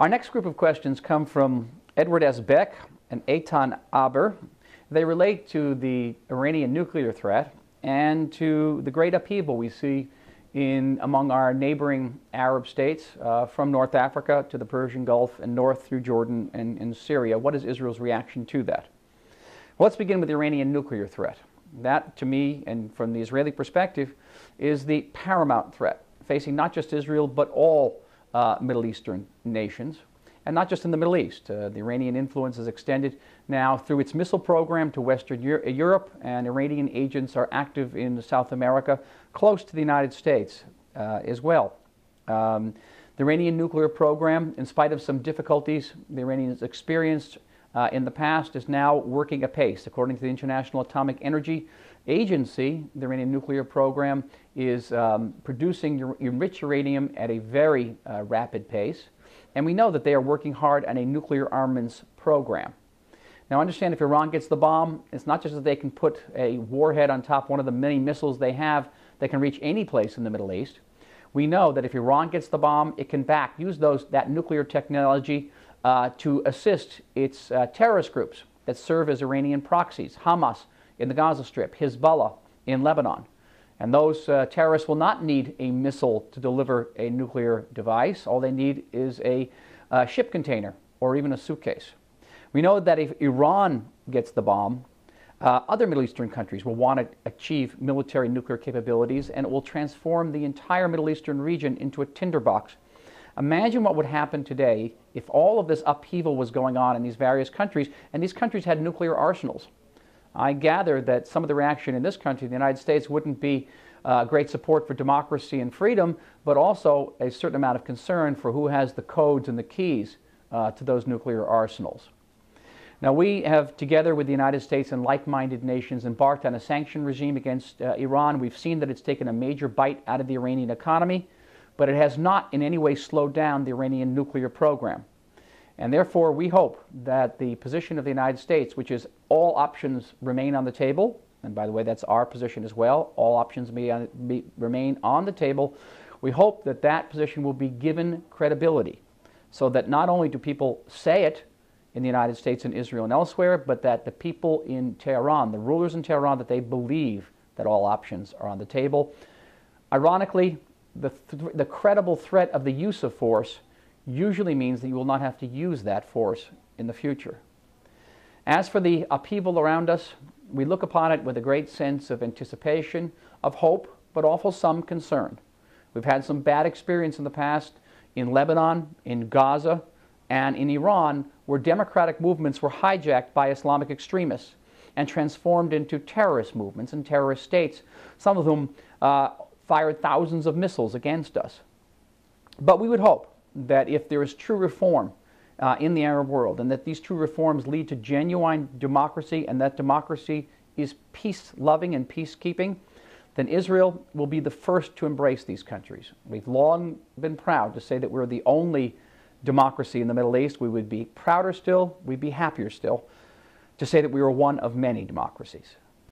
Our next group of questions come from Edward S. Beck and Etan Aber. They relate to the Iranian nuclear threat and to the great upheaval we see among our neighboring Arab states, from North Africa to the Persian Gulf and north through Jordan and Syria. What is Israel's reaction to that? Well, let's begin with the Iranian nuclear threat. That, to me, and from the Israeli perspective, is the paramount threat facing not just Israel but all Middle Eastern nations, and not just in the Middle East. The Iranian influence is extended now through its missile program to Western Europe, and Iranian agents are active in South America, close to the United States as well. The Iranian nuclear program, in spite of some difficulties the Iranians experienced in the past, is now working apace. According to the International Atomic Energy Agency, the Iranian nuclear program is producing enriched uranium at a very rapid pace. And we know that they are working hard on a nuclear armaments program. Now understand, if Iran gets the bomb, it's not just that they can put a warhead on top of one of the many missiles they have that can reach any place in the Middle East. We know that if Iran gets the bomb, it can use that nuclear technology to assist its terrorist groups that serve as Iranian proxies: Hamas in the Gaza Strip, Hezbollah in Lebanon. And those terrorists will not need a missile to deliver a nuclear device. All they need is a ship container or even a suitcase. We know that if Iran gets the bomb, other Middle Eastern countries will want to achieve military nuclear capabilities, and it will transform the entire Middle Eastern region into a tinderbox. Imagine what would happen today if all of this upheaval was going on in these various countries, and these countries had nuclear arsenals. I gather that some of the reaction in this country, the United States, wouldn't be great support for democracy and freedom, but also a certain amount of concern for who has the codes and the keys to those nuclear arsenals. Now, we have, together with the United States and like-minded nations, embarked on a sanction regime against Iran. We've seen that it's taken a major bite out of the Iranian economy, but it has not in any way slowed down the Iranian nuclear program. And therefore, we hope that the position of the United States, which is all options remain on the table, and by the way, that's our position as well, all options remain on the table, we hope that that position will be given credibility, so that not only do people say it in the United States and Israel and elsewhere, but that the people in Tehran, the rulers in Tehran, that they believe that all options are on the table. Ironically, the credible threat of the use of force usually means that you will not have to use that force in the future. As for the upheaval around us, we look upon it with a great sense of anticipation, of hope, but also some concern. We've had some bad experience in the past in Lebanon, in Gaza, and in Iran, where democratic movements were hijacked by Islamic extremists and transformed into terrorist movements and terrorist states, some of whom fired thousands of missiles against us. But we would hope that if there is true reform in the Arab world, and that these true reforms lead to genuine democracy, and that democracy is peace-loving and peacekeeping, then Israel will be the first to embrace these countries. We've long been proud to say that we're the only democracy in the Middle East. We would be prouder still, we'd be happier still, to say that we are one of many democracies.